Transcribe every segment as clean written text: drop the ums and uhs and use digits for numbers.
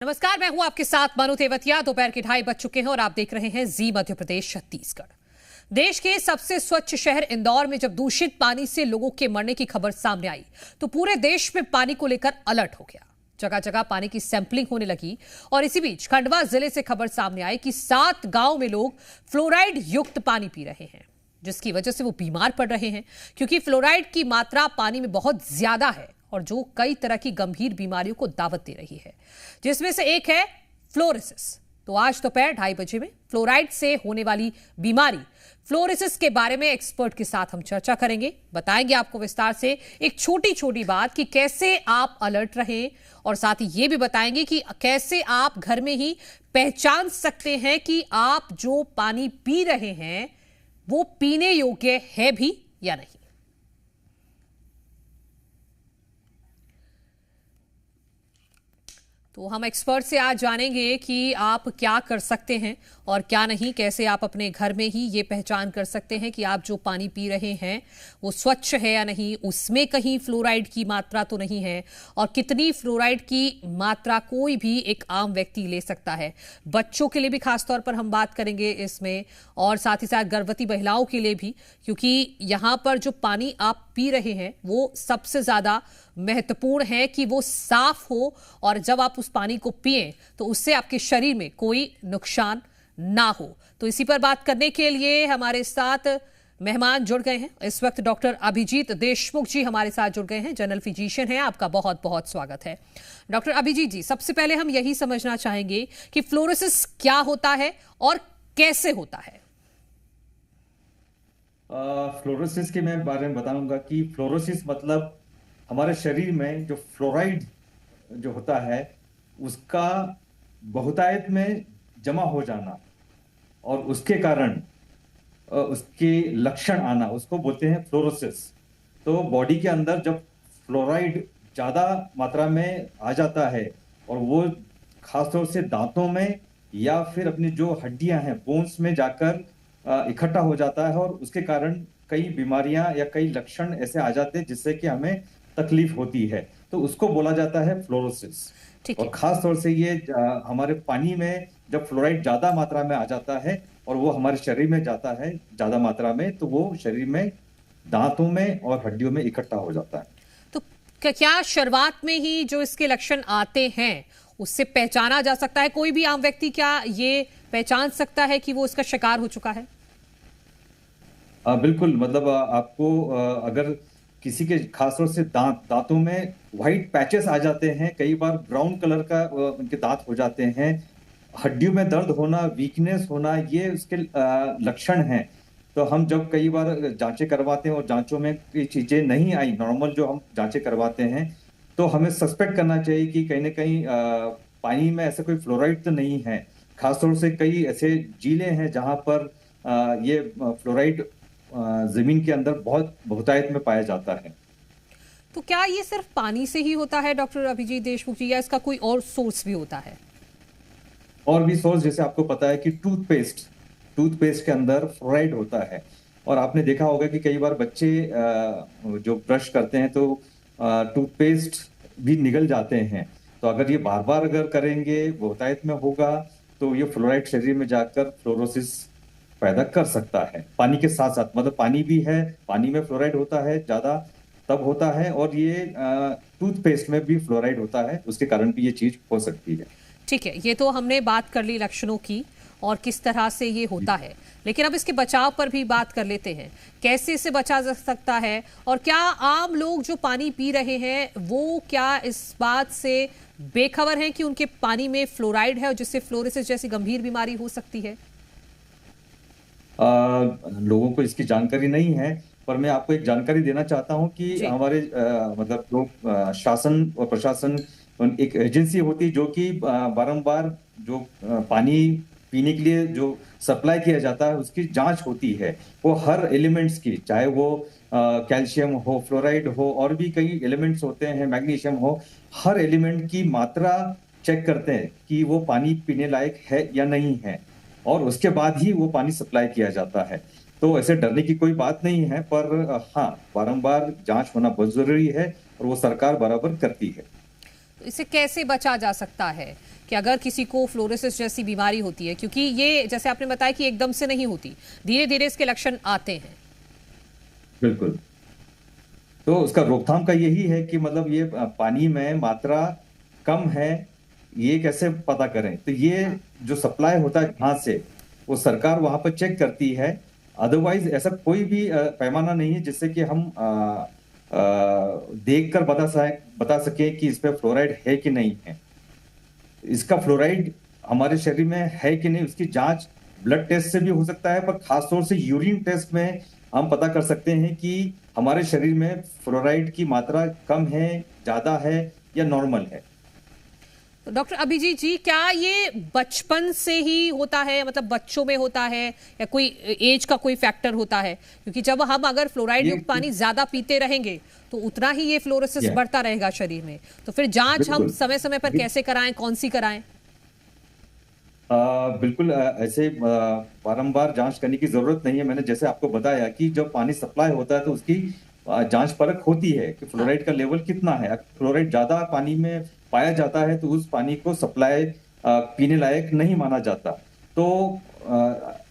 नमस्कार, मैं हूं आपके साथ मनु तेवतिया। दोपहर के 2:30 बज चुके हैं और आप देख रहे हैं जी मध्य प्रदेश छत्तीसगढ़। देश के सबसे स्वच्छ शहर इंदौर में जब दूषित पानी से लोगों के मरने की खबर सामने आई तो पूरे देश में पानी को लेकर अलर्ट हो गया। जगह जगह पानी की सैंपलिंग होने लगी और इसी बीच खंडवा जिले से खबर सामने आई कि 7 गांव में लोग फ्लोराइड युक्त पानी पी रहे हैं, जिसकी वजह से वो बीमार पड़ रहे हैं क्योंकि फ्लोराइड की मात्रा पानी में बहुत ज्यादा है और जो कई तरह की गंभीर बीमारियों को दावत दे रही है, जिसमें से एक है फ्लोरोसिस। तो आज दोपहर 2:30 बजे में फ्लोराइड से होने वाली बीमारी फ्लोरोसिस के बारे में एक्सपर्ट के साथ हम चर्चा करेंगे। बताएंगे आपको विस्तार से एक छोटी छोटी बात कि कैसे आप अलर्ट रहें और साथ ही ये भी बताएंगे कि कैसे आप घर में ही पहचान सकते हैं कि आप जो पानी पी रहे हैं वो पीने योग्य है भी या नहीं। तो हम एक्सपर्ट से आज जानेंगे कि आप क्या कर सकते हैं और क्या नहीं, कैसे आप अपने घर में ही ये पहचान कर सकते हैं कि आप जो पानी पी रहे हैं वो स्वच्छ है या नहीं, उसमें कहीं फ्लोराइड की मात्रा तो नहीं है, और कितनी फ्लोराइड की मात्रा कोई भी एक आम व्यक्ति ले सकता है। बच्चों के लिए भी खासतौर पर हम बात करेंगे इसमें, और साथ ही साथ गर्भवती महिलाओं के लिए भी, क्योंकि यहाँ पर जो पानी आप पी रहे हैं वो सबसे ज्यादा महत्वपूर्ण है कि वो साफ हो, और जब आप उस पानी को पिएं तो उससे आपके शरीर में कोई नुकसान ना हो। तो इसी पर बात करने के लिए हमारे साथ मेहमान जुड़ गए हैं। इस वक्त डॉक्टर अभिजीत देशमुख जी हमारे साथ जुड़ गए हैं, जनरल फिजिशियन हैं। आपका बहुत बहुत स्वागत है डॉक्टर अभिजीत जी। सबसे पहले हम यही समझना चाहेंगे कि फ्लोरोसिस क्या होता है और कैसे होता है। फ्लोरोसिस के मैं बारे में बताऊंगा कि फ्लोरोसिस मतलब हमारे शरीर में जो फ्लोराइड जो होता है उसका बहुतायत में जमा हो जाना और उसके कारण उसके लक्षण आना, उसको बोलते हैं फ्लोरोसिस। तो बॉडी के अंदर जब फ्लोराइड ज्यादा मात्रा में आ जाता है और वो खासतौर से दांतों में या फिर अपनी जो हड्डियां हैं बोन्स में जाकर इकट्ठा हो जाता है, और उसके कारण कई बीमारियां या कई लक्षण ऐसे आ जाते हैं जिससे कि हमें तकलीफ होती है, तो उसको बोला जाता है फ्लोरोसिस। और खास तौर से ये हमारे पानी में जब फ्लोराइड ज्यादा मात्रा में आ जाता है और वो हमारे शरीर में जाता है ज्यादा मात्रा में, तो वो शरीर में दांतों में और हड्डियों में इकट्ठा हो जाता है। तो क्या शुरुआत में ही जो इसके लक्षण आते हैं उससे पहचाना जा सकता है? कोई भी आम व्यक्ति क्या ये पहचान सकता है कि वो इसका शिकार हो चुका है? बिल्कुल, मतलब आपको अगर किसी के खासतौर से दांतों में व्हाइट पैचेस आ जाते हैं, कई बार ब्राउन कलर का उनके दांत हो जाते हैं, हड्डियों में दर्द होना, वीकनेस होना, ये उसके लक्षण हैं। तो हम जब कई बार जांचें करवाते हैं और जांचों में ये चीजें नहीं आई नॉर्मल, जो हम जांचें करवाते हैं, तो हमें सस्पेक्ट करना चाहिए कि कहीं ना कहीं पानी में ऐसा कोई फ्लोराइड तो नहीं है। खासतौर से कई ऐसे जिले हैं जहां पर ये फ्लोराइड जमीन के अंदर बहुत बहुतायत में पाया जाता है। तो क्या ये सिर्फ पानी से ही होता है डॉक्टर अभिजीत देशमुख जी, या इसका कोई और सोर्स भी होता है? और भी सोर्स, जैसे आपको पता है कि टूथपेस्ट के अंदर फ्लोराइड होता है, और आपने देखा होगा कि कई बार बच्चे जो ब्रश करते हैं तो टूथपेस्ट भी निगल जाते हैं। तो अगर ये बार बार अगर करेंगे, बहुतायत में होगा, तो ये फ्लोराइड शरीर में जाकर फ्लोरोसिस पैदा कर सकता है। पानी के साथ साथ, मतलब पानी भी है, पानी में फ्लोराइड होता है ज्यादा तब होता है, और ये टूथपेस्ट में भी फ्लोराइड होता है, उसके कारण भी ये चीज हो सकती है। ठीक है, ये तो हमने बात कर ली लक्षणों की और किस तरह से ये होता है, लेकिन अब इसके बचाव पर भी बात कर लेते हैं। कैसे इसे बचा जा सकता है, और क्या आम लोग जो पानी पी रहे हैं वो क्या इस बात से बेखबर हैं कि उनके पानी में फ्लोराइड है और जिससे फ्लोरोसिस जैसी गंभीर बीमारी हो सकती है? लोगों को इसकी जानकारी नहीं है, पर मैं आपको एक जानकारी देना चाहता हूं कि हमारे मतलब जो शासन और प्रशासन, एक एजेंसी होती है जो कि बारंबार जो पानी पीने के लिए जो सप्लाई किया जाता है उसकी जांच होती है। वो हर एलिमेंट्स की, चाहे वो कैल्शियम हो, फ्लोराइड हो, और भी कई एलिमेंट्स होते हैं, मैग्नीशियम हो, हर एलिमेंट की मात्रा चेक करते हैं कि वो पानी पीने लायक है या नहीं है, और उसके बाद ही वो पानी सप्लाई किया जाता है। तो ऐसे डरने की कोई बात नहीं है, पर हाँ, बारंबार जांच होना बहुत जरूरी है और वो सरकार बराबर करती है। इसे कैसे बचा जा सकता है कि अगर किसी को फ्लोरोसिस जैसी बीमारी होती है, क्योंकि ये जैसे आपने बताया कि एकदम से नहीं होती, धीरे धीरे इसके लक्षण आते हैं। बिल्कुल। तो उसका रोकथाम का यही है कि मतलब ये पानी में मात्रा कम है, ये कैसे पता करें? तो ये जो सप्लाई होता है हाथ से, वो सरकार वहां पर चेक करती है। अदरवाइज ऐसा कोई भी पैमाना नहीं है जिससे कि हम देख कर बता सके कि इस पे फ्लोराइड है कि नहीं है। इसका फ्लोराइड हमारे शरीर में है कि नहीं, उसकी जांच ब्लड टेस्ट से भी हो सकता है, पर खासतौर से यूरिन टेस्ट में हम पता कर सकते हैं कि हमारे शरीर में फ्लोराइड की मात्रा कम है, ज्यादा है या नॉर्मल है। तो डॉक्टर अभिजीत जी, क्या ये बचपन से ही होता है, मतलब बच्चों में होता है, या कोई एज का कोई फैक्टर होता है? क्योंकि जब हम अगर फ्लोराइड युक्त पानी ज्यादा पीते रहेंगे तो उतना ही ये फ्लोरोसिस बढ़ता रहेगा शरीर में। तो फिर जांच हम समय समय पर कैसे कराएं, कौन सी कराएं? बिल्कुल ऐसे बारंबार जांच करने की जरूरत नहीं है। मैंने जैसे आपको बताया कि जब पानी सप्लाई होता है तो उसकी जांच परख होती है कि फ्लोराइड का लेवल कितना है। अगर फ्लोराइड ज्यादा पानी में पाया जाता है तो उस पानी को सप्लाई पीने लायक नहीं माना जाता। तो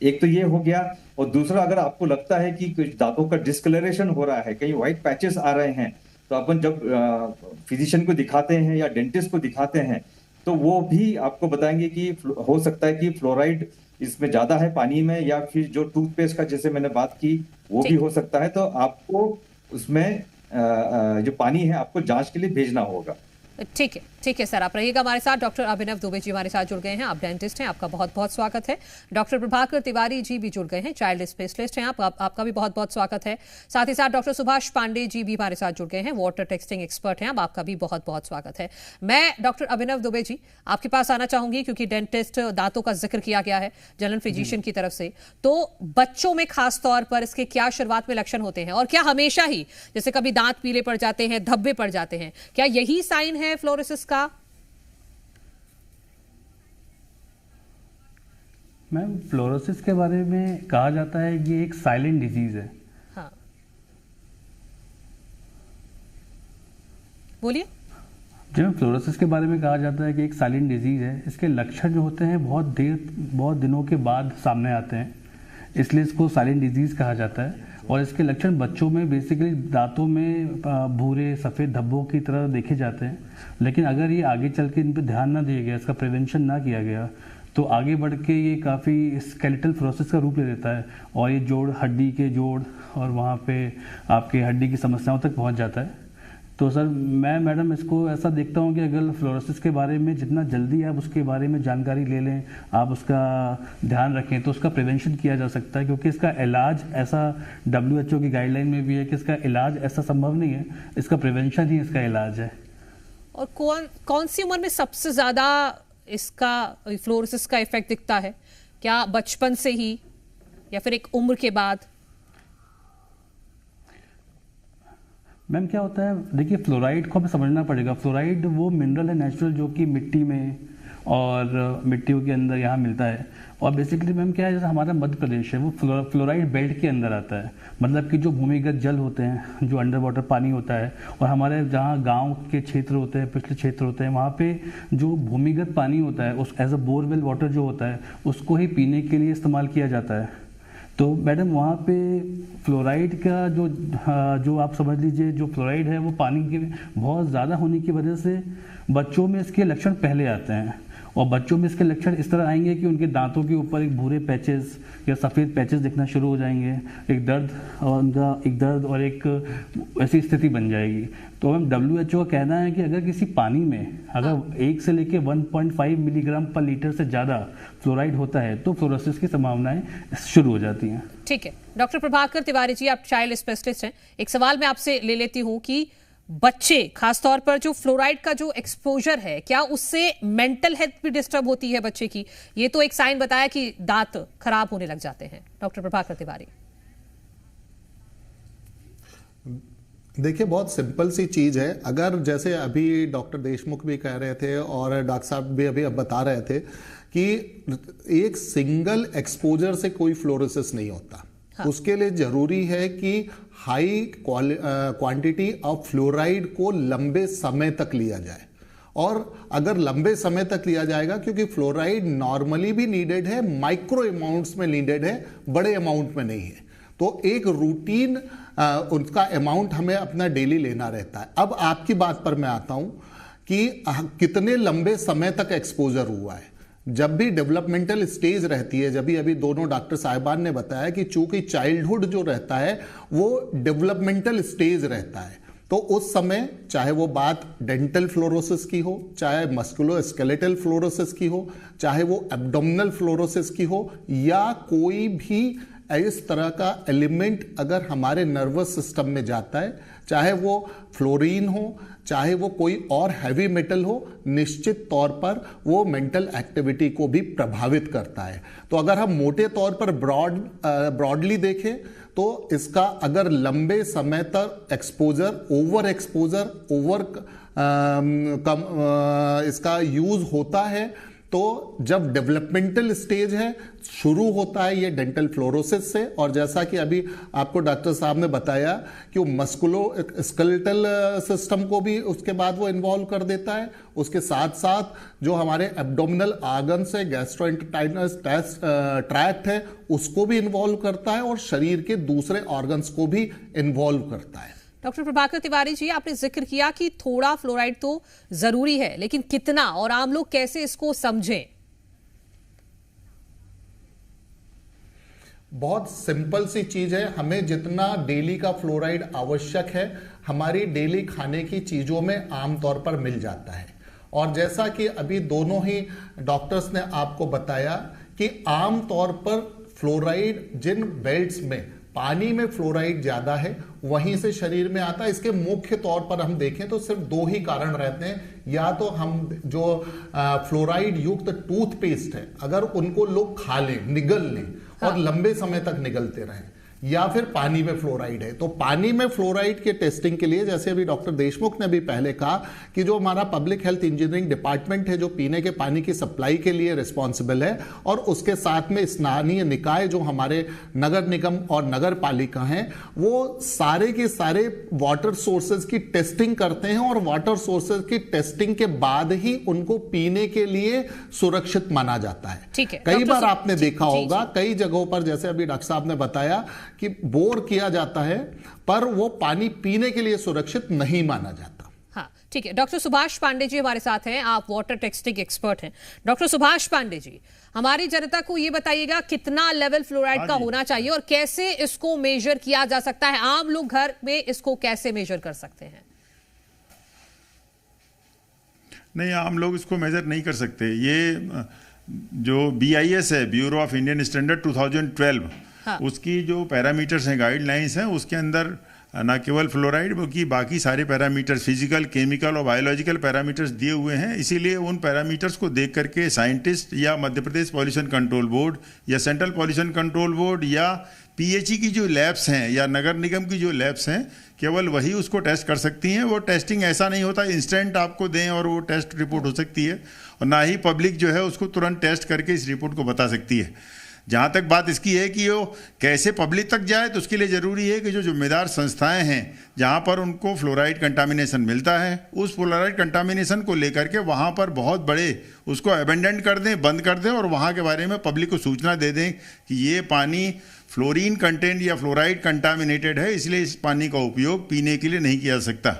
एक तो ये हो गया, और दूसरा अगर आपको लगता है कि कुछ दांतों का डिस्कलरेशन हो रहा है, कहीं व्हाइट पैचेस आ रहे हैं, तो अपन जब फिजिशियन को दिखाते हैं या डेंटिस्ट को दिखाते हैं तो वो भी आपको बताएंगे कि हो सकता है कि फ्लोराइड इसमें ज्यादा है पानी में, या फिर जो टूथपेस्ट का जैसे मैंने बात की वो भी हो सकता है। तो आपको उसमें जो पानी है आपको जांच के लिए भेजना होगा। ठीक है सर, आप रहिएगा हमारे साथ। डॉक्टर अभिनव दुबे जी हमारे साथ जुड़ गए हैं, आप डेंटिस्ट हैं, आपका बहुत बहुत स्वागत है। डॉक्टर प्रभाकर तिवारी जी भी जुड़ गए हैं, चाइल्ड स्पेशलिस्ट हैं आपका भी बहुत बहुत स्वागत है। साथ ही साथ डॉक्टर सुभाष पांडे जी भी हमारे साथ जुड़ गए हैं, वाटर टेस्टिंग एक्सपर्ट हैं, आपका भी बहुत बहुत स्वागत है। मैं डॉक्टर अभिनव दुबे जी आपके पास आना चाहूंगी, क्योंकि डेंटिस्ट दांतों का जिक्र किया गया है जनरल फिजिशियन की तरफ से। तो बच्चों में खास तौर पर इसके क्या शुरुआत में लक्षण होते हैं, और क्या हमेशा ही जैसे कभी दांत पीले पड़ जाते हैं, धब्बे पड़ जाते हैं, क्या यही साइन है फ्लोरोसिस का? मैम, फ्लोरोसिस के बारे में कहा जाता है कि ये एक साइलेंट डिजीज है। हाँ, बोलिए। जी मैम, फ्लोरोसिस के बारे में कहा जाता है कि एक साइलेंट डिजीज है। इसके लक्षण जो होते हैं बहुत दिनों के बाद सामने आते हैं, इसलिए इसको साइलेंट डिजीज कहा जाता है। और इसके लक्षण बच्चों में बेसिकली दांतों में भूरे सफ़ेद धब्बों की तरह देखे जाते हैं, लेकिन अगर ये आगे चल के इन पर ध्यान ना दिया गया, इसका प्रिवेंशन ना किया गया, तो आगे बढ़ के ये काफ़ी स्केलेटल फ्लोरोसिस का रूप ले लेता है, और ये हड्डी के जोड़ और वहाँ पे आपके हड्डी की समस्याओं तक पहुँच जाता है। तो सर, मैं मैडम इसको ऐसा देखता हूँ कि अगर फ्लोरोसिस के बारे में जितना जल्दी आप उसके बारे में जानकारी ले लें, आप उसका ध्यान रखें, तो उसका प्रिवेंशन किया जा सकता है। क्योंकि इसका इलाज ऐसा WHO की गाइडलाइन में भी है कि इसका इलाज ऐसा संभव नहीं है, इसका प्रिवेंशन ही इसका इलाज है। और कौन सी उम्र में सबसे ज़्यादा इसका फ्लोरोसिस का इफेक्ट दिखता है? क्या बचपन से ही या फिर एक उम्र के बाद? मैम, क्या होता है, देखिए फ्लोराइड को हमें समझना पड़ेगा। फ्लोराइड वो मिनरल है नेचुरल, जो कि मिट्टी में और मिट्टियों के अंदर यहाँ मिलता है। और बेसिकली मैम क्या है, जैसे हमारा मध्य प्रदेश है वो फ्लोराइड बेल्ट के अंदर आता है। मतलब कि जो भूमिगत जल होते हैं, जो अंडर वाटर पानी होता है, और हमारे जहाँ गांव के क्षेत्र होते हैं, पिछले क्षेत्र होते हैं, वहाँ पे जो भूमिगत पानी होता है उस एज अ बोरवेल वाटर जो होता है उसको ही पीने के लिए इस्तेमाल किया जाता है। तो मैडम वहाँ पे फ्लोराइड का जो आप समझ लीजिए, जो फ्लोराइड है वो पानी के बहुत ज़्यादा होने की वजह से बच्चों में इसके लक्षण पहले आते हैं। और बच्चों में इसके लक्षण इस तरह आएंगे कि उनके दांतों के ऊपर एक भूरे पैचेस या सफ़ेद पैचेस दिखना शुरू हो जाएंगे, एक दर्द और एक ऐसी स्थिति बन जाएगी। तो हम WHO का कहना है कि अगर किसी पानी में अगर 1 से लेकर 1.5 मिलीग्राम पर लीटर से ज़्यादा फ्लोराइड होता है तो फ्लोरोसिस की संभावनाएं शुरू हो जाती हैं। ठीक है, डॉक्टर प्रभाकर तिवारी जी, आप चाइल्ड स्पेशलिस्ट हैं। एक सवाल मैं आपसे ले लेती हूँ कि बच्चे खासतौर पर जो फ्लोराइड का जो एक्सपोजर है, क्या उससे मेंटल हेल्थ भी डिस्टर्ब होती है बच्चे की? ये तो एक साइन बताया कि दांत खराब होने लग जाते हैं। डॉक्टर प्रभाकर तिवारी। देखिए, बहुत सिंपल सी चीज़ है। अगर जैसे अभी डॉक्टर देशमुख भी कह रहे थे और डॉक्टर साहब भी अभी बता रहे थे कि एक सिंगल एक्सपोजर से कोई फ्लोरोसिस नहीं होता। हाँ। उसके लिए जरूरी है कि हाई क्वांटिटी ऑफ फ्लोराइड को लंबे समय तक लिया जाए। और अगर लंबे समय तक लिया जाएगा, क्योंकि फ्लोराइड नॉर्मली भी नीडेड है, माइक्रो अमाउंट्स में नीडेड है, बड़े अमाउंट में नहीं है, तो एक रूटीन उनका अमाउंट हमें अपना डेली लेना रहता है। अब आपकी बात पर मैं आता हूं कि कितने लंबे समय तक एक्सपोजर हुआ है। जब भी डेवलपमेंटल स्टेज रहती है, जब भी अभी दोनों डॉक्टर साहिबान ने बताया कि चूंकि चाइल्डहुड जो रहता है वो डेवलपमेंटल स्टेज रहता है, तो उस समय चाहे वो बात डेंटल फ्लोरोसिस की हो, चाहे मस्कुलोस्केलेटल फ्लोरोसिस की हो, चाहे वो एब्डोमिनल फ्लोरोसिस की हो, या कोई भी इस तरह का एलिमेंट अगर हमारे नर्वस सिस्टम में जाता है, चाहे वो फ्लोरीन हो, चाहे वो कोई और हैवी मेटल हो, निश्चित तौर पर वो मेंटल एक्टिविटी को भी प्रभावित करता है। तो अगर हम मोटे तौर पर ब्रॉडली देखें तो इसका अगर लंबे समय तक एक्सपोजर, इसका यूज होता है, तो जब डेवलपमेंटल स्टेज है, शुरू होता है ये डेंटल फ्लोरोसिस से, और जैसा कि अभी आपको डॉक्टर साहब ने बताया कि वो मस्कुलोस्केलेटल सिस्टम को भी उसके बाद वो इन्वॉल्व कर देता है। उसके साथ साथ जो हमारे एब्डोमिनल ऑर्गन्स है, गैस्ट्रोइंटेस्टाइनल ट्रैक्ट है, उसको भी इन्वॉल्व करता है, और शरीर के दूसरे ऑर्गन्स को भी इन्वॉल्व करता है। डॉक्टर प्रभाकर तिवारी जी, आपने जिक्र किया कि थोड़ा फ्लोराइड तो जरूरी है, लेकिन कितना और आम लोग कैसे इसको समझें? बहुत सिंपल सी चीज है। हमें जितना डेली का फ्लोराइड आवश्यक है, हमारी डेली खाने की चीजों में आमतौर पर मिल जाता है। और जैसा कि अभी दोनों ही डॉक्टर्स ने आपको बताया कि आमतौर पर फ्लोराइड जिन बेल्ट्स में पानी में फ्लोराइड ज्यादा है, वहीं से शरीर में आता है। इसके मुख्य तौर पर हम देखें तो सिर्फ दो ही कारण रहते हैं। या तो हम जो फ्लोराइड युक्त टूथपेस्ट है, अगर उनको लोग खा लें, निगल लें, और लंबे समय तक निगलते रहें, या फिर पानी में फ्लोराइड है। तो पानी में फ्लोराइड के टेस्टिंग के लिए, जैसे अभी डॉक्टर देशमुख ने भी पहले कहा कि जो हमारा पब्लिक हेल्थ इंजीनियरिंग डिपार्टमेंट है, जो पीने के पानी की सप्लाई के लिए रिस्पॉन्सिबल है, और उसके साथ में स्थानीय निकाय जो हमारे नगर निगम और नगर पालिका हैं, वो सारे के सारे वाटर सोर्सेज की टेस्टिंग करते हैं, और वाटर सोर्सेज की टेस्टिंग के बाद ही उनको पीने के लिए सुरक्षित माना जाता है। ठीक है, कई बार आपने देखा होगा कई जगहों पर, जैसे अभी डॉक्टर साहब ने बताया कि बोर किया जाता है, पर वो पानी पीने के लिए सुरक्षित नहीं माना जाता। हाँ, ठीक है। डॉक्टर सुभाष पांडे जी हमारे साथ हैं, आप वाटर टेस्टिंग एक्सपर्ट हैं। डॉक्टर सुभाष पांडे जी, हमारी जनता को ये बताइएगा कितना लेवल फ्लोराइड का होना चाहिए और कैसे इसको मेजर किया जा सकता है? आम लोग घर में इसको कैसे मेजर कर सकते हैं? नहीं, आम लोग इसको मेजर नहीं कर सकते। ये जो BIS है, ब्यूरो ऑफ इंडियन स्टैंडर्ड 2012, उसकी जो पैरामीटर्स हैं, गाइडलाइंस हैं, उसके अंदर ना केवल फ्लोराइड बल्कि बाकी सारे पैरामीटर्स, फिजिकल, केमिकल और बायोलॉजिकल पैरामीटर्स दिए हुए हैं। इसीलिए उन पैरामीटर्स को देख करके साइंटिस्ट या Madhya Pradesh pollution control board या सेंट्रल पॉल्यूशन कंट्रोल बोर्ड या PHE की जो लैब्स हैं या नगर निगम की जो लैब्स हैं, केवल वही उसको टेस्ट कर सकती हैं। वो टेस्टिंग ऐसा नहीं होता इंस्टेंट आपको दें और वो टेस्ट रिपोर्ट हो सकती है, और ना ही पब्लिक जो है उसको तुरंत टेस्ट करके इस रिपोर्ट को बता सकती है। जहाँ तक बात इसकी है कि वो कैसे पब्लिक तक जाए, तो उसके लिए ज़रूरी है कि जो जिम्मेदार संस्थाएं हैं जहाँ पर उनको फ्लोराइड कंटामिनेशन मिलता है, उस फ्लोराइड कंटामिनेशन को लेकर के वहाँ पर बहुत बड़े उसको अबेंडन कर दें, बंद कर दें, और वहाँ के बारे में पब्लिक को सूचना दे दें कि ये पानी फ्लोरीन कंटेंट या फ्लोराइड कंटामिनेटेड है, इसलिए इस पानी का उपयोग पीने के लिए नहीं किया जा सकता।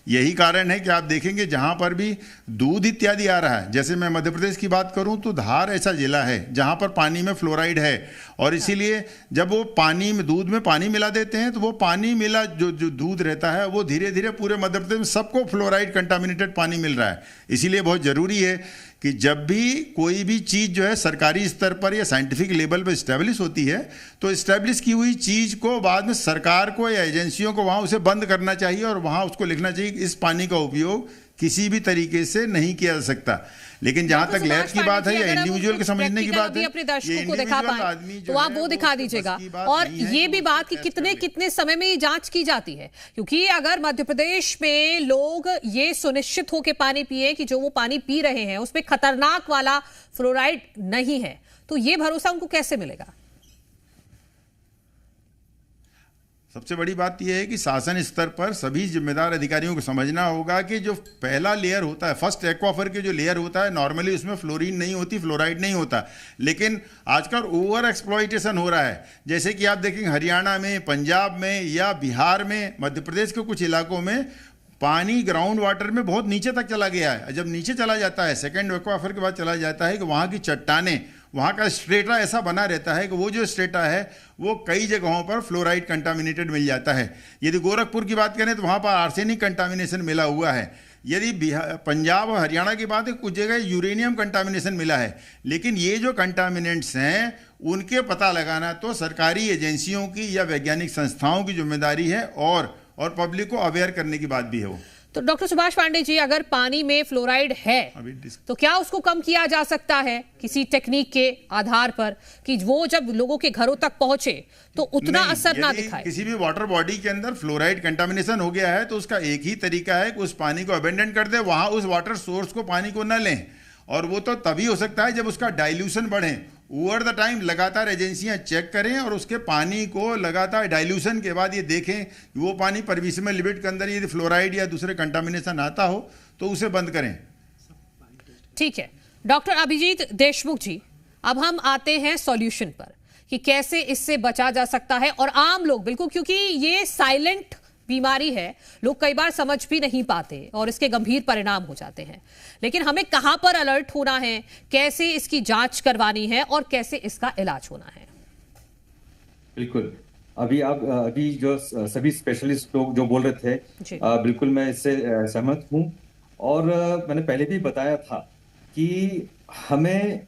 यही कारण है कि आप देखेंगे जहाँ पर भी दूध इत्यादि आ रहा है, जैसे मैं मध्य प्रदेश की बात करूँ तो धार ऐसा जिला है जहाँ पर पानी में फ्लोराइड है, और इसीलिए जब वो पानी में, दूध में पानी मिला देते हैं, तो वो पानी मिला जो दूध रहता है वो धीरे धीरे पूरे मध्य प्रदेश में सबको फ्लोराइड कंटामिनेटेड पानी मिल रहा है। इसीलिए बहुत ज़रूरी है कि जब भी कोई भी चीज़ जो है सरकारी स्तर पर या साइंटिफिक लेवल पर इस्टेब्लिश होती है, तो इस्टेब्लिश की हुई चीज़ को बाद में सरकार को या एजेंसियों को वहाँ उसे बंद करना चाहिए, और वहाँ उसको लिखना चाहिए कि इस पानी का उपयोग किसी भी तरीके से नहीं किया जा सकता। लेकिन जहां तक लैब की बात है या इंडिविजुअल के समझने की बात है, अपने दर्शकों को दिखा पाए तो आप वो दिखा दीजिएगा, और ये भी बात कि कितने कितने समय में ये जांच की जाती है, क्योंकि अगर मध्य प्रदेश में लोग ये सुनिश्चित होकर पानी पिए कि जो वो पानी पी रहे हैं उसमें खतरनाक वाला फ्लोराइड नहीं है, तो ये भरोसा उनको कैसे मिलेगा? सबसे बड़ी बात यह है कि शासन स्तर पर सभी जिम्मेदार अधिकारियों को समझना होगा कि जो पहला लेयर होता है, फर्स्ट एक्वाफर के जो लेयर होता है, नॉर्मली उसमें फ्लोरीन नहीं होती, फ्लोराइड नहीं होता, लेकिन आजकल ओवर एक्सप्लॉइटेशन हो रहा है। जैसे कि आप देखेंगे हरियाणा में, पंजाब में या बिहार में, मध्य प्रदेश के कुछ इलाकों में पानी ग्राउंड वाटर में बहुत नीचे तक चला गया है। जब नीचे चला जाता है, सेकेंड एक्वाफर के बाद चला जाता है, कि वहाँ की चट्टानें, वहाँ का स्ट्रेटा ऐसा बना रहता है कि वो जो स्ट्रेटा है वो कई जगहों पर फ्लोराइड कंटामिनेटेड मिल जाता है। यदि गोरखपुर की बात करें तो वहाँ पर आर्सेनिक कंटामिनेशन मिला हुआ है। यदि पंजाब और हरियाणा की बात है, कुछ जगह यूरेनियम कंटामिनेशन मिला है। लेकिन ये जो कंटामिनेंट्स हैं उनके पता लगाना तो सरकारी एजेंसियों की या वैज्ञानिक संस्थाओं की जिम्मेदारी है, और पब्लिक को अवेयर करने की बात भी है वो। तो डॉक्टर सुभाष पांडे जी, अगर पानी में फ्लोराइड है तो क्या उसको कम किया जा सकता है किसी टेक्निक के आधार पर, कि वो जब लोगों के घरों तक पहुंचे तो उतना असर ना दिखाए? किसी भी वाटर बॉडी के अंदर फ्लोराइड कंटामिनेशन हो गया है तो उसका एक ही तरीका है कि उस पानी को अबेंडन कर दे, वहां उस वाटर सोर्स को, पानी को न लें। और वो तो तभी हो सकता है जब उसका डाइल्यूशन बढ़े। ओवर द टाइम लगातार एजेंसियां चेक करें और उसके पानी को लगातार डाइल्यूशन के बाद ये देखें कि वो पानी परमिसिबल लिमिट के अंदर यदि फ्लोराइड या दूसरे कंटामिनेशन आता हो तो उसे बंद करें। ठीक है डॉक्टर अभिजीत देशमुख जी, अब हम आते हैं सॉल्यूशन पर कि कैसे इससे बचा जा सकता है। और आम लोग बिल्कुल, क्योंकि ये साइलेंट बीमारी है, लोग कई बार समझ भी नहीं पाते और इसके गंभीर परिणाम हो जाते हैं, लेकिन हमें कहां पर अलर्ट होना है, कैसे इसकी जांच करवानी है और कैसे इसका इलाज होना है? बिल्कुल, अभी जो सभी स्पेशलिस्ट लोग जो बोल रहे थे, बिल्कुल मैं इससे सहमत हूं। और मैंने पहले भी बताया था कि हमें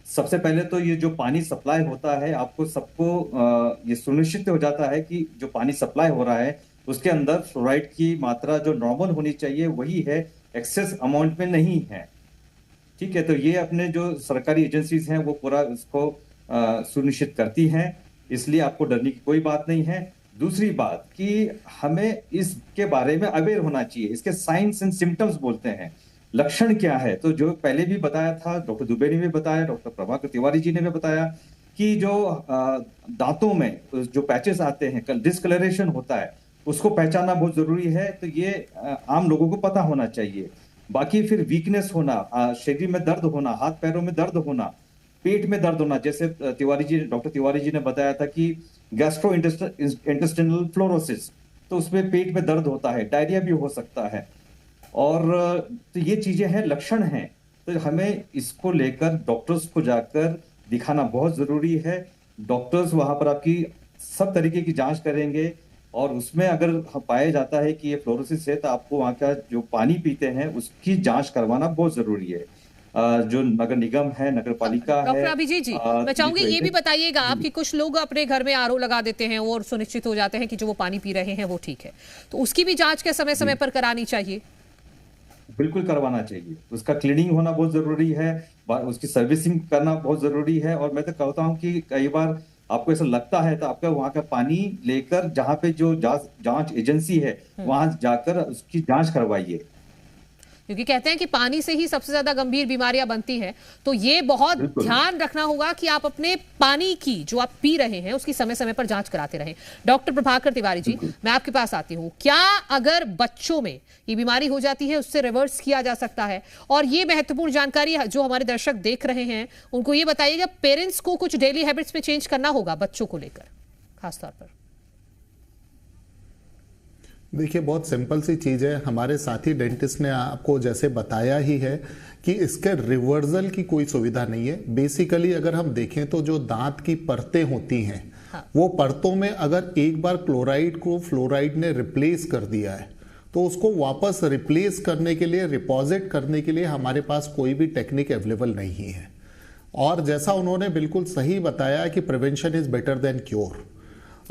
सबसे पहले तो ये जो पानी सप्लाई होता है, आपको सबको ये सुनिश्चित हो जाता है कि जो पानी सप्लाई हो रहा है उसके अंदर फ्लोराइड की मात्रा जो नॉर्मल होनी चाहिए वही है, एक्सेस अमाउंट में नहीं है। ठीक है, तो ये अपने जो सरकारी एजेंसीज हैं वो पूरा इसको सुनिश्चित करती हैं, इसलिए आपको डरने की कोई बात नहीं है। दूसरी बात कि हमें इसके बारे में अवेयर होना चाहिए, इसके साइंस एंड सिम्टम्स बोलते हैं, लक्षण क्या है। तो जो पहले भी बताया था, डॉक्टर दुबे ने भी बताया, डॉक्टर प्रभाकर तिवारी जी ने भी बताया कि जो दांतों में जो पैचेस आते हैं, डिस्कलरेशन होता है, उसको पहचानना बहुत जरूरी है। तो ये आम लोगों को पता होना चाहिए। बाकी फिर वीकनेस होना, शरीर में दर्द होना, हाथ पैरों में दर्द होना, पेट में दर्द होना, जैसे डॉक्टर तिवारी जी ने बताया था कि गैस्ट्रो इंटेस्टिनल फ्लोरोसिस, तो उसमें पेट में दर्द होता है, डायरिया भी हो सकता है। और तो ये चीजें हैं, लक्षण हैं, तो हमें इसको लेकर डॉक्टर्स को जाकर दिखाना बहुत जरूरी है। डॉक्टर्स वहां पर आपकी सब तरीके की जांच करेंगे और उसमें अगर पाया जाता है कि ये फ्लोरोसिस है तो आपको वहाँ का जो पानी पीते हैं उसकी जांच करवाना बहुत जरूरी है। जो नगर निगम है, नगर पालिका है। डॉक्टर अभिजीत जी, मैं चाहूंगी ये भी बताइएगा आप कि कुछ लोग अपने घर में आरओ लगा देते हैं और सुनिश्चित हो जाते हैं कि जो वो पानी पी रहे हैं वो ठीक है, तो उसकी भी जांच के समय समय पर करानी चाहिए? बिल्कुल करवाना चाहिए, उसका क्लीनिंग होना बहुत जरूरी है, उसकी सर्विसिंग करना बहुत जरूरी है। और मैं तो कहता हूँ कि कई बार आपको ऐसा लगता है तो आपका वहां का पानी लेकर जहां पे जो जांच एजेंसी है वहां जाकर उसकी जांच करवाइए, क्योंकि कहते हैं कि पानी से ही सबसे ज्यादा गंभीर बीमारियां बनती हैं। तो ये बहुत ध्यान रखना होगा कि आप अपने पानी की जो आप पी रहे हैं उसकी समय समय पर जांच कराते रहें। डॉक्टर प्रभाकर तिवारी जी, मैं आपके पास आती हूँ। क्या अगर बच्चों में ये बीमारी हो जाती है उससे रिवर्स किया जा सकता है? और ये महत्वपूर्ण जानकारी जो हमारे दर्शक देख रहे हैं उनको ये बताइएगा, पेरेंट्स को कुछ डेली हैबिट्स में चेंज करना होगा बच्चों को लेकर खासतौर पर? देखिए, बहुत सिंपल सी चीज़ है। हमारे साथी डेंटिस्ट ने आपको जैसे बताया ही है कि इसके रिवर्सल की कोई सुविधा नहीं है। बेसिकली अगर हम देखें तो जो दांत की परतें होती हैं, वो परतों में अगर एक बार क्लोराइड को फ्लोराइड ने रिप्लेस कर दिया है तो उसको वापस रिप्लेस करने के लिए, रिपोजिट करने के लिए हमारे पास कोई भी टेक्निक अवेलेबल नहीं है। और जैसा उन्होंने बिल्कुल सही बताया कि prevention is better than cure.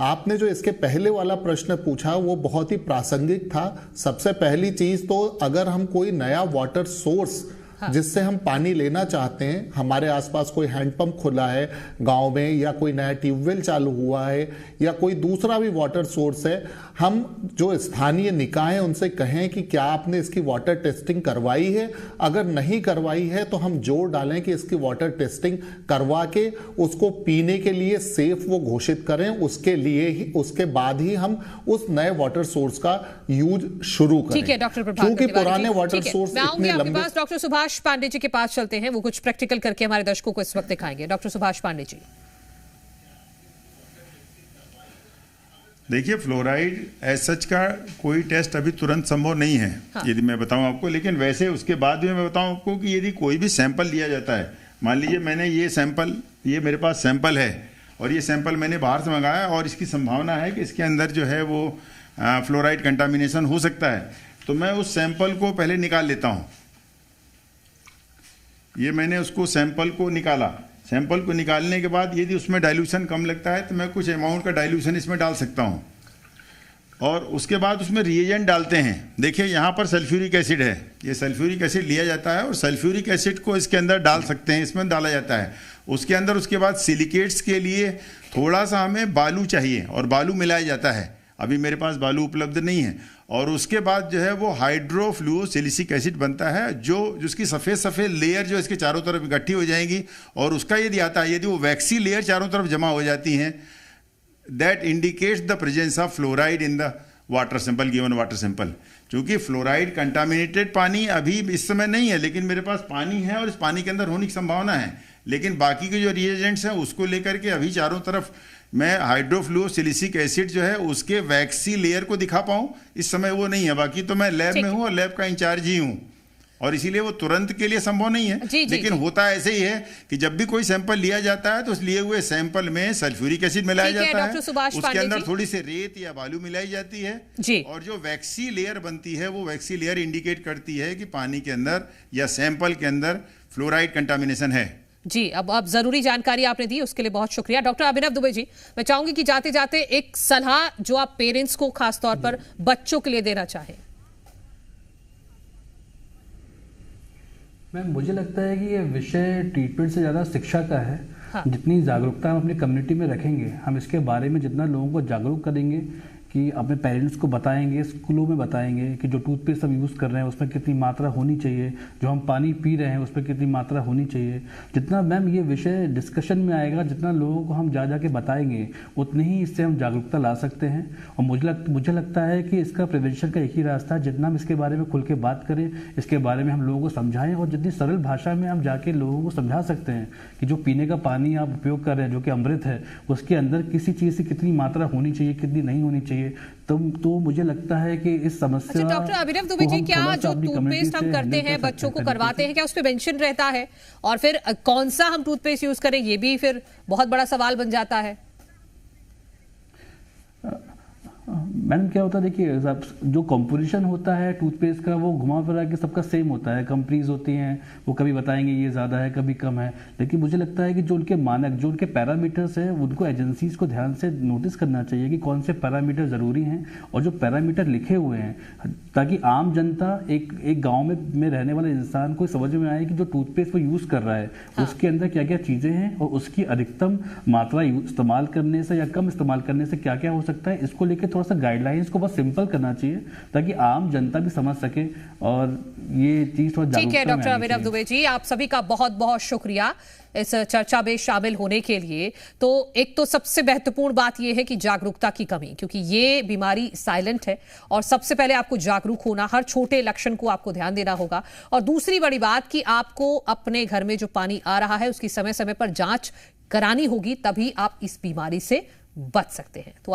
आपने जो इसके पहले वाला प्रश्न पूछा वो बहुत ही प्रासंगिक था। सबसे पहली चीज तो अगर हम कोई नया वाटर सोर्स जिससे हम पानी लेना चाहते हैं, हमारे आसपास कोई हैंडपंप खुला है गांव में, या कोई नया ट्यूबवेल चालू हुआ है, या कोई दूसरा भी वाटर सोर्स है, हम जो स्थानीय निकाय हैं उनसे कहें कि क्या आपने इसकी वाटर टेस्टिंग करवाई है। अगर नहीं करवाई है तो हम जोर डालें कि इसकी वाटर टेस्टिंग करवा के उसको पीने के लिए सेफ वो घोषित करें। उसके लिए ही, उसके बाद ही हम उस नए वाटर सोर्स का यूज शुरू करें। ठीक है डॉक्टर प्रभाकर, क्योंकि पुराने वाटर सोर्स इतने लंबे। डॉक्टर सुभाष पांडे जी के पास चलते हैं, वो कुछ प्रैक्टिकल करके हमारे दर्शकों को इस वक्त दिखाएंगे। डॉक्टर सुभाष पांडे जी, देखिए, फ्लोराइड एज सच का कोई टेस्ट अभी तुरंत संभव नहीं है, यदि मैं बताऊं आपको। लेकिन वैसे उसके बाद भी मैं बताऊं आपको कि यदि कोई भी सैंपल लिया जाता है, मान लीजिए मैंने ये मेरे पास सैंपल है और ये सैंपल मैंने बाहर से मंगाया और इसकी संभावना है कि इसके अंदर जो है वो फ्लोराइड कंटामिनेशन हो सकता है, तो मैं उस सैंपल को पहले निकाल लेता हूँ। ये मैंने उसको सैंपल को निकाला, सैंपल को निकालने के बाद यदि उसमें डाइल्यूशन कम लगता है तो मैं कुछ अमाउंट का डाइल्यूशन इसमें डाल सकता हूँ, और उसके बाद उसमें रिएजेंट डालते हैं। देखिए यहाँ पर सल्फ्यूरिक एसिड है, ये सल्फ्यूरिक एसिड लिया जाता है और सल्फ्यूरिक एसिड को इसके अंदर डाल सकते हैं, इसमें डाला जाता है। उसके अंदर उसके बाद सिलिकेट्स के लिए थोड़ा सा हमें बालू चाहिए और बालू मिलाया जाता है। अभी मेरे पास बालू उपलब्ध नहीं है। और उसके बाद जो है वो हाइड्रोफ्लूओसिलिसिक एसिड बनता है, जो जिसकी सफ़ेद सफ़ेद लेयर जो इसके चारों तरफ इकट्ठी हो जाएंगी, और उसका यदि आता है, यदि वो वैक्सी लेयर चारों तरफ जमा हो जाती हैं, that indicates the presence of fluoride in the water sample, given water sample. क्योंकि फ्लोराइड कंटामिनेटेड पानी अभी इस समय नहीं है, लेकिन मेरे पास पानी है और इस पानी के अंदर होने की संभावना है। लेकिन बाकी के जो रिएजेंट्स हैं उसको लेकर के अभी चारों तरफ मैं हाइड्रोफ्लूओसिलिसिक एसिड जो है उसके वैक्सी लेयर को दिखा पाऊँ, इस समय वो नहीं है। बाकी तो मैं लैब में हूँ और लैब का इंचार्ज ही हूँ, और इसीलिए वो तुरंत के लिए संभव नहीं है। लेकिन होता ऐसे ही है कि जब भी कोई सैंपल लिया जाता है तो उस लिए हुए सैंपल में सल्फ्यूरिक एसिड मिलाया जाता है, उसके अंदर थोड़ी सी रेत या बालू मिलाई जाती है, और जो वैक्सी लेयर बनती है वो वैक्सी लेयर इंडिकेट करती है कि पानी के अंदर या सैंपल के अंदर फ्लोराइड कंटामिनेशन है। जी, अब जरूरी जानकारी आपने दी, उसके लिए बहुत शुक्रिया। डॉक्टर अभिनव दुबे जी, मैं चाहूंगी कि जाते जाते एक सलाह जो आप पेरेंट्स को खासतौर पर बच्चों के लिए देना चाहें। मैम, मुझे लगता है कि ये विषय ट्रीटमेंट से ज़्यादा शिक्षा का है। जितनी जागरूकता हम अपनी कम्युनिटी में रखेंगे, हम इसके बारे में जितना लोगों को जागरूक करेंगे, कि अपने पेरेंट्स को बताएंगे, स्कूलों में बताएंगे कि जो टूथपेस्ट हम यूज़ कर रहे हैं उसमें कितनी मात्रा होनी चाहिए, जो हम पानी पी रहे हैं उसमें कितनी मात्रा होनी चाहिए। जितना मैम ये विषय डिस्कशन में आएगा, जितना लोगों को हम जा के बताएंगे, उतनी ही इससे हम जागरूकता ला सकते हैं। और मुझे लगता है कि इसका प्रिवेंशन का एक ही रास्ता है, जितना हम इसके बारे में खुल के बात करें, इसके बारे में हम लोगों को समझाएं, और जितनी सरल भाषा में हम जाके लोगों को समझा सकते हैं कि जो पीने का पानी आप उपयोग कर रहे हैं, जो कि अमृत है, उसके अंदर किसी चीज़ से कितनी मात्रा होनी चाहिए, कितनी नहीं होनी चाहिए, तो मुझे लगता है कि इस समस्या। अच्छा डॉक्टर अभिनव दुबे जी, क्या जो टूथपेस्ट हम करते हैं, बच्चों को करवाते हैं, क्या उस पर मेंशन रहता है? और फिर कौन सा हम टूथपेस्ट यूज करें, ये भी फिर बहुत बड़ा सवाल बन जाता है। मैडम क्या होता है, देखिए जो कंपोजिशन होता है टूथपेस्ट का वो घुमा फिरा के सबका सेम होता है। कंपनीज होती हैं वो कभी बताएंगे ये ज़्यादा है, कभी कम है, लेकिन मुझे लगता है कि जो उनके मानक, जो उनके पैरामीटर्स हैं, उनको एजेंसीज को ध्यान से नोटिस करना चाहिए कि कौन से पैरामीटर ज़रूरी हैं, और जो पैरामीटर लिखे हुए हैं, ताकि आम जनता, एक गाँव में रहने वाले इंसान को समझ में आए कि जो टूथपेस्ट वो यूज़ कर रहा है उसके अंदर क्या क्या चीज़ें हैं, और उसकी अधिकतम मात्रा इस्तेमाल करने से या कम इस्तेमाल करने से क्या क्या हो सकता है। इसको लेकर थोड़ा सा गाइडलाइंस को बस सिंपल करना चाहिए ताकि आम जनता भी समझ सके, और ये चीज थोड़ा ठीक है। डॉक्टर अभिनव दुबे जी, आप सभी का बहुत बहुत शुक्रिया इस चर्चा में शामिल होने के लिए। तो एक तो सबसे महत्वपूर्ण बात यह है कि जागरूकता की कमी, क्योंकि ये बीमारी साइलेंट है और सबसे पहले आपको जागरूक होना, हर छोटे लक्षण को आपको ध्यान देना होगा। और दूसरी बड़ी बात कि आपको अपने घर में जो पानी आ रहा है उसकी समय समय पर जांच करानी होगी, तभी आप इस बीमारी से बच सकते हैं। तो